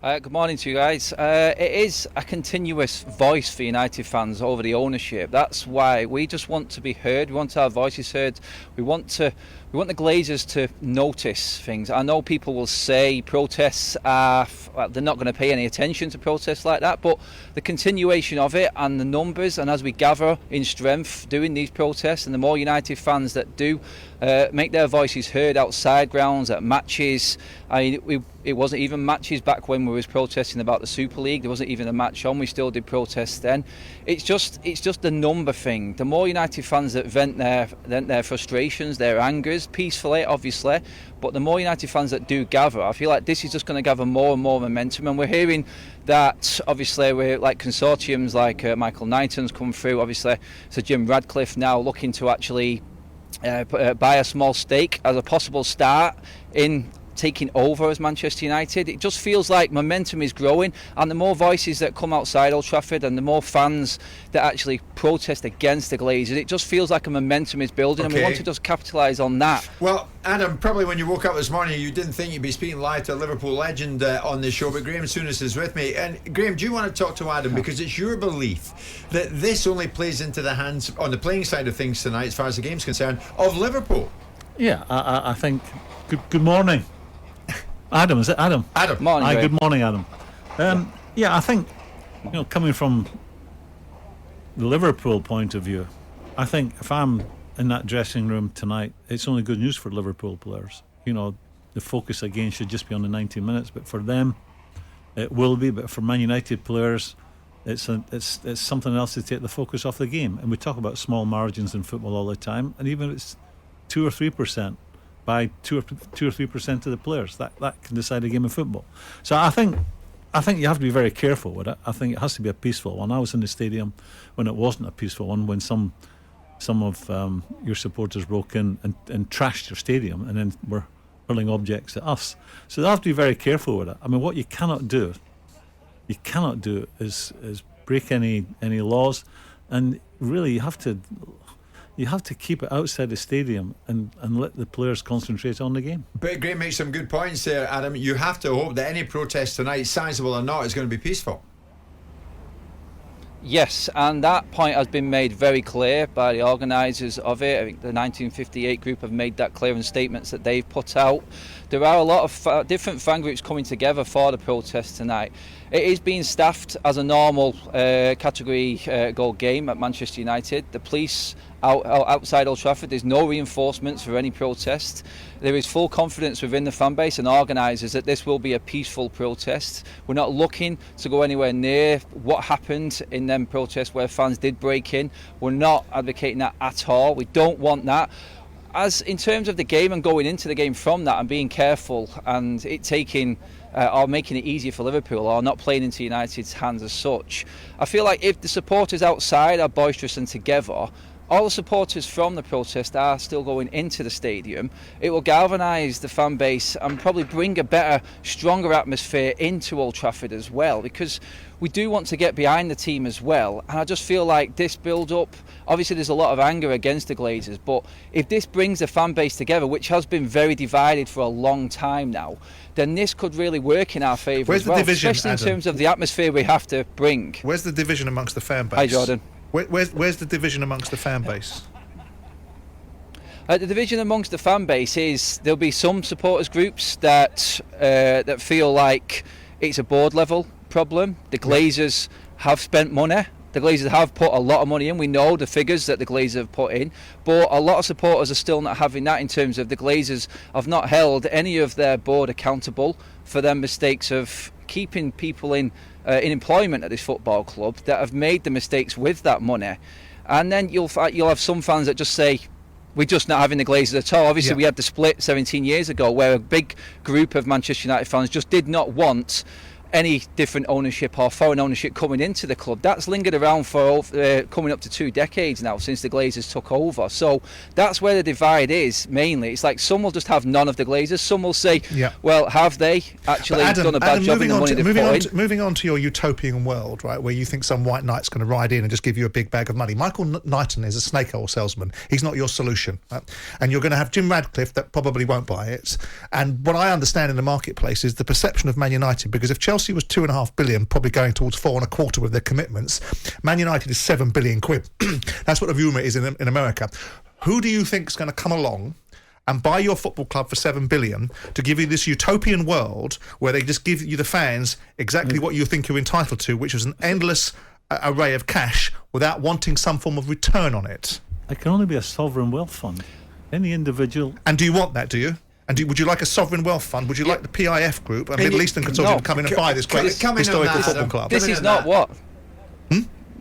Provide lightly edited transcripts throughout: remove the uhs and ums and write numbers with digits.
Good morning to you guys. It is a continuous voice for United fans over the ownership. That's why we just want to be heard. We want our voices heard. We want the Glazers to notice things. I know people will say protests are, they're not going to pay any attention to protests like that, but the continuation of it and the numbers, and as we gather in strength doing these protests, and the more United fans that do make their voices heard outside grounds, at matches. It wasn't even matches back when we was protesting about the Super League. There wasn't even a match on. We still did protests then. It's just the number thing. The more United fans that vent their frustrations, their angers, peacefully, obviously, but the more United fans that do gather, I feel like this is just going to gather more and more momentum. And we're hearing that, obviously, we're like consortiums like Michael Knighton's come through. Obviously, so Jim Radcliffe now looking to actually buy a small stake as a possible start in taking over as Manchester United. It just feels like momentum is growing, and the more voices that come outside Old Trafford and the more fans that actually protest against the Glazers, it just feels like a momentum is building, and we want to just capitalise on that. Well, Adam, probably when you woke up this morning you didn't think you'd be speaking live to a Liverpool legend on this show, but Graham Souness is with me. And Graham, do you want to talk to Adam, because it's your belief that this only plays into the hands, on the playing side of things tonight as far as the game's concerned, of Liverpool? Yeah, I think good morning, Adam. Is it Adam? Adam. Morning. Hi, good morning, Adam. Yeah, I think, coming from the Liverpool point of view, I think if I'm in that dressing room tonight, it's only good news for Liverpool players. The focus again should just be on the 90 minutes, but for them it will be. But for Man United players, it's something else to take the focus off the game. And we talk about small margins in football all the time, and even if it's 2 or 3%. By 2 or 3% of the players, that can decide a game of football. So I think you have to be very careful with it. I think it has to be a peaceful one. I was in the stadium when it wasn't a peaceful one, when some of your supporters broke in and trashed your stadium and then were hurling objects at us. So they have to be very careful with it. I mean, what you cannot do is break any laws, and really you have to keep it outside the stadium and let the players concentrate on the game. But Graham makes some good points there, Adam. You have to hope that any protest tonight, sizable or not, is going to be peaceful. Yes, and that point has been made very clear by the organisers of it. I think the 1958 group have made that clear in statements that they've put out. There are a lot of different fan groups coming together for the protest tonight. It is being staffed as a normal category goal game at Manchester United. The police outside Old Trafford, there's no reinforcements for any protest. There is full confidence within the fan base and organisers that this will be a peaceful protest. We're not looking to go anywhere near what happened in them protests where fans did break in. We're not advocating that at all. We don't want that. As in terms of the game and going into the game from that and being careful and it taking or making it easier for Liverpool or not playing into United's hands as such, I feel like if the supporters outside are boisterous and together, all the supporters from the protest are still going into the stadium, it will galvanise the fan base and probably bring a better, stronger atmosphere into Old Trafford as well, because we do want to get behind the team as well. And I just feel like this build-up, obviously there's a lot of anger against the Glazers, but if this brings the fan base together, which has been very divided for a long time now, then this could really work in our favour as well, division, especially Adam? In terms of the atmosphere we have to bring. Where's the division amongst the fan base? Hi, Jordan. Where's the division amongst the fan base? The division amongst the fan base is there'll be some supporters groups that feel like it's a board level problem. The Glazers have spent money. The Glazers have put a lot of money in. We know the figures that the Glazers have put in, but a lot of supporters are still not having that, in terms of the Glazers have not held any of their board accountable for their mistakes of keeping people in employment at this football club that have made the mistakes with that money. And then you'll have some fans that just say, we're just not having the Glazers at all. Obviously, we had the split 17 years ago where a big group of Manchester United fans just did not want any different ownership or foreign ownership coming into the club. That's lingered around for coming up to 2 decades now since the Glazers took over. So that's where the divide is mainly. It's like some will just have none of the Glazers. Some will say, well, have they actually done a bad job in the money they've put in? Moving on to your utopian world, right, where you think some white knight's going to ride in and just give you a big bag of money. Michael Knighton is a snake oil salesman. He's not your solution. Right? And you're going to have Jim Radcliffe that probably won't buy it. And what I understand in the marketplace is the perception of Man United, because if Chelsea Chelsea was 2.5 billion, probably going towards 4.25 with their commitments. Man United is 7 billion quid. That's what the rumour is in America. Who do you think is going to come along and buy your football club for 7 billion to give you this utopian world where they just give you, the fans, exactly what you think you're entitled to, which is an endless array of cash without wanting some form of return on it? It can only be a sovereign wealth fund. Any individual. And do you want that, do you? And would you like a sovereign wealth fund? Would you like the PIF group, a Middle Eastern consortium, to come in and buy this great historical football club? This is not what...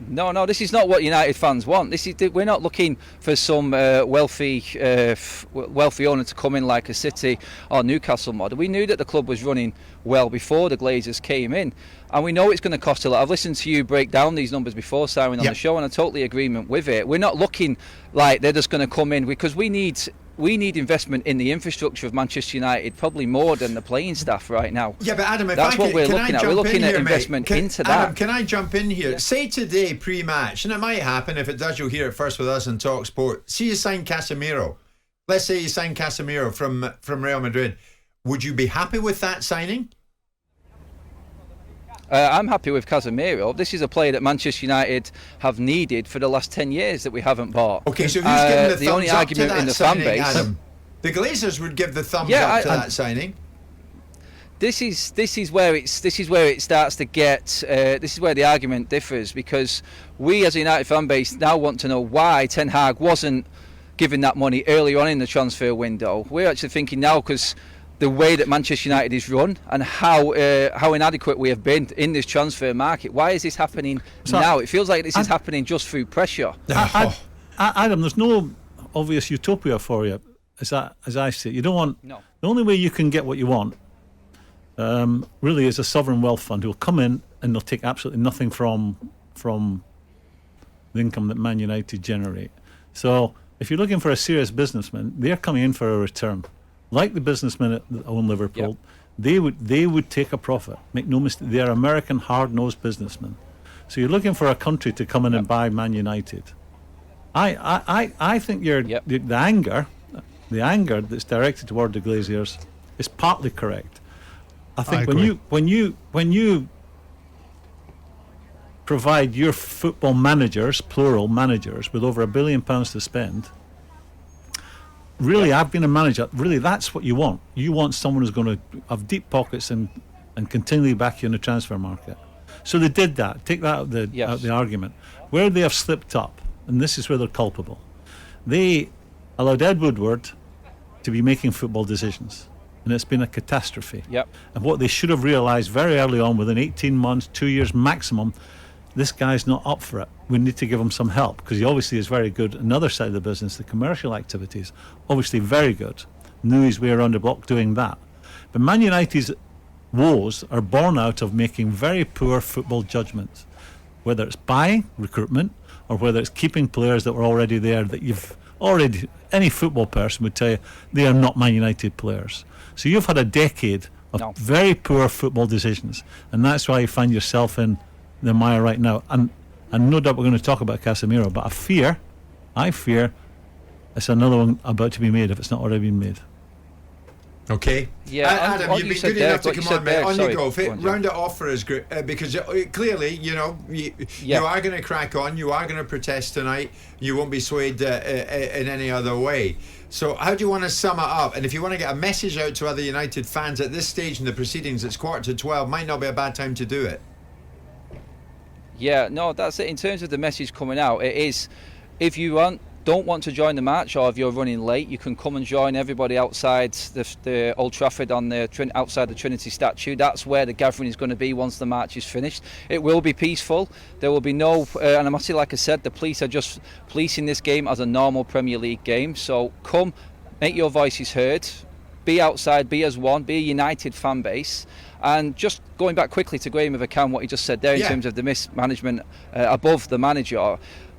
No, this is not what United fans want. We're not looking for some wealthy owner to come in like a City or Newcastle model. We knew that the club was running well before the Glazers came in, and we know it's going to cost a lot. I've listened to you break down these numbers before, Simon, on the show, and I'm totally in agreement with it. We're not looking like they're just going to come in, because we need investment in the infrastructure of Manchester United, probably more than the playing staff right now. Yeah, but Adam, that's what we're looking at. We're looking at investment into that. Adam, can I jump in here? Yeah. Say today, pre-match, and it might happen. If it does, you'll hear it first with us on talkSPORT. See you sign Casemiro. Let's say you sign Casemiro from Real Madrid. Would you be happy with that signing? I'm happy with Casemiro. This is a player that Manchester United have needed for the last 10 years that we haven't bought. Okay, so who's giving the thumbs only up argument to that in the signing, fan base? Adam? The Glazers would give the thumbs up to that signing. This is where it starts to get. This is where the argument differs, because we as a United fan base now want to know why Ten Hag wasn't given that money earlier on in the transfer window. We're actually thinking now, because the way that Manchester United is run and how inadequate we have been in this transfer market. Why is this happening now? It feels like this is happening just through pressure. Adam, there's no obvious utopia for you, as I see it. You don't want. No. The only way you can get what you want, really, is a sovereign wealth fund who will come in and they'll take absolutely nothing from the income that Man United generate. So if you're looking for a serious businessman, they're coming in for a return. Like the businessmen that own Liverpool, they would take a profit. Make no mistake, they are American hard-nosed businessmen. So you're looking for a country to come in and buy Man United. I think the anger that's directed toward the Glazers is partly correct. I think when you provide your football managers, plural managers, with over £1 billion to spend. Really, I've been a manager. Really, that's what you want. You want someone who's going to have deep pockets and continually back you in the transfer market. So they did that. Take that out of the argument. Where they have slipped up, and this is where they're culpable, they allowed Ed Woodward to be making football decisions. And it's been a catastrophe. And what they should have realised very early on, within 18 months, 2 years maximum, this guy's not up for it. We need to give him some help, because he obviously is very good. Another side of the business, the commercial activities, obviously very good. Knew his way around the block doing that. But Man United's woes are born out of making very poor football judgments, whether it's buying, recruitment, or whether it's keeping players that were already there that you've already, any football person would tell you they are not Man United players. So you've had a decade of very poor football decisions, and that's why you find yourself in the mire right now. And no doubt we're going to talk about Casemiro, but I fear it's another one about to be made if it's not already been made. Okay. Yeah, Adam, you've been good enough to come on, mate. On you go. Round it off for us, because clearly, you are going to crack on. You are going to protest tonight. You won't be swayed in any other way. So how do you want to sum it up? And if you want to get a message out to other United fans at this stage in the proceedings, it's 11:45. Might not be a bad time to do it. Yeah, no, that's it. In terms of the message coming out, it is, if you don't want to join the match, or if you're running late, you can come and join everybody outside the Old Trafford on outside the Trinity statue. That's where the gathering is going to be once the match is finished. It will be peaceful. There will be no animosity. Like I said, the police are just policing this game as a normal Premier League game. So come, make your voices heard, be outside, be as one, be a United fan base. And just going back quickly to Graham, if I can, what he just said there in terms of the mismanagement above the manager,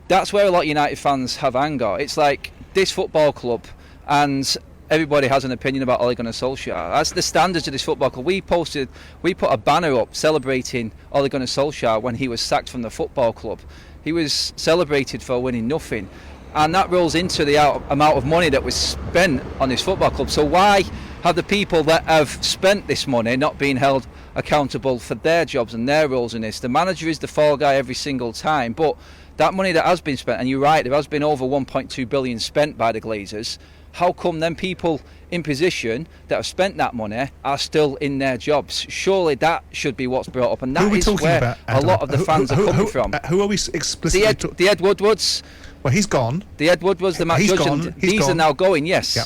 that's where a lot of United fans have anger. It's like this football club, and everybody has an opinion about Ole Gunnar Solskjaer. That's the standards of this football club. We put a banner up celebrating Ole Gunnar Solskjaer when he was sacked from the football club. He was celebrated for winning nothing. And that rolls into the amount of money that was spent on this football club. So why have the people that have spent this money not been held accountable for their jobs and their roles in this. The manager is the fall guy every single time, but that money that has been spent, and you're right, there has been over 1.2 billion spent by the Glazers. How come then people in position that have spent that money are still in their jobs? Surely that should be what's brought up, and that is where a lot of the fans are coming from. Who are we explicitly the Ed Woodwards. Well, he's gone. The Ed Woodwards, the Matt Judge, and these are now going. Yes. Yeah.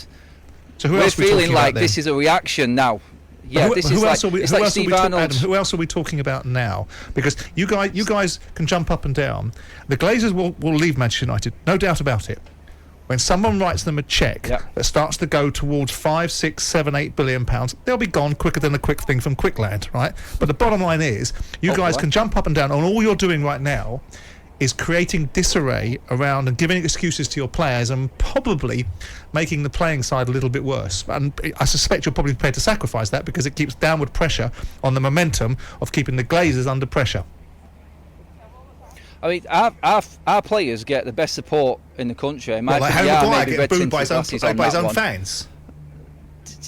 So who We're else are we feeling talking like about this is a reaction now. Yeah, this is like Steve Arnold. Adam, who else are we talking about now? Because you guys can jump up and down. The Glazers will leave Manchester United, no doubt about it. When someone writes them a cheque that starts to go towards 5, 6, 7, 8 billion pounds, they'll be gone quicker than a quick thing from Quickland, right? But the bottom line is, you guys can jump up and down, and all you're doing right now is creating disarray around and giving excuses to your players and probably making the playing side a little bit worse. And I suspect you're probably prepared to sacrifice that because it keeps downward pressure on the momentum of keeping the Glazers under pressure. I mean, our players get the best support in the country. In my Harry opinion, Maguire getting booed by his own fans.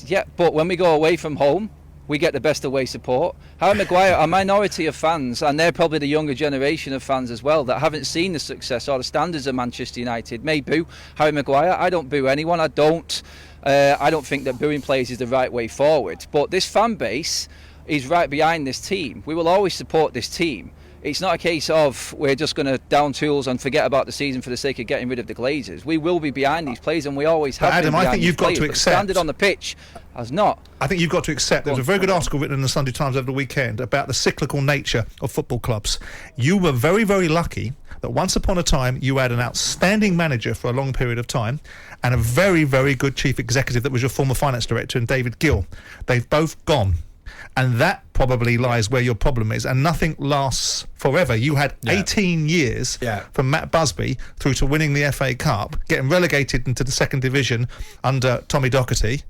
Yeah, but when we go away from home, we get the best away support. Harry Maguire, a minority of fans, and they're probably the younger generation of fans as well, that haven't seen the success or the standards of Manchester United, may boo Harry Maguire. I don't boo anyone. I don't think that booing players is the right way forward. But this fan base is right behind this team. We will always support this team. It's not a case of we're just going to down tools and forget about the season for the sake of getting rid of the Glazers. We will be behind these players, and we always have. But Adam, been behind I think you've got to accept. The standard on the pitch has not. I think you've got to accept. There was a very good article written in the Sunday Times over the weekend about the cyclical nature of football clubs. You were very, very lucky that once upon a time you had an outstanding manager for a long period of time and a very, very good chief executive that was your former finance director, and David Gill. They've both gone. And that probably lies where your problem is. And nothing lasts forever. You had 18 years from Matt Busby through to winning the FA Cup, getting relegated into the second division under Tommy Docherty.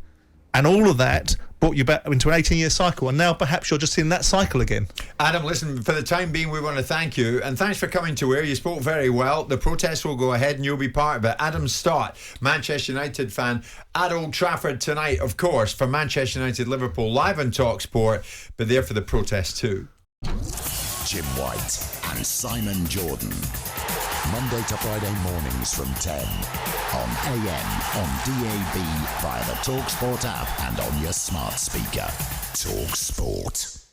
And all of that brought you back into an 18-year cycle. And now perhaps you're just in that cycle again. Adam, listen, for the time being, we want to thank you. And thanks for coming to air. You spoke very well. The protest will go ahead and you'll be part of it. Adam Stott, Manchester United fan, at Old Trafford tonight, of course, for Manchester United Liverpool, live on talkSPORT, but there for the protest too. Jim White and Simon Jordan. Monday to Friday mornings from 10 on AM, on DAB, via the talkSPORT app and on your smart speaker. talkSPORT.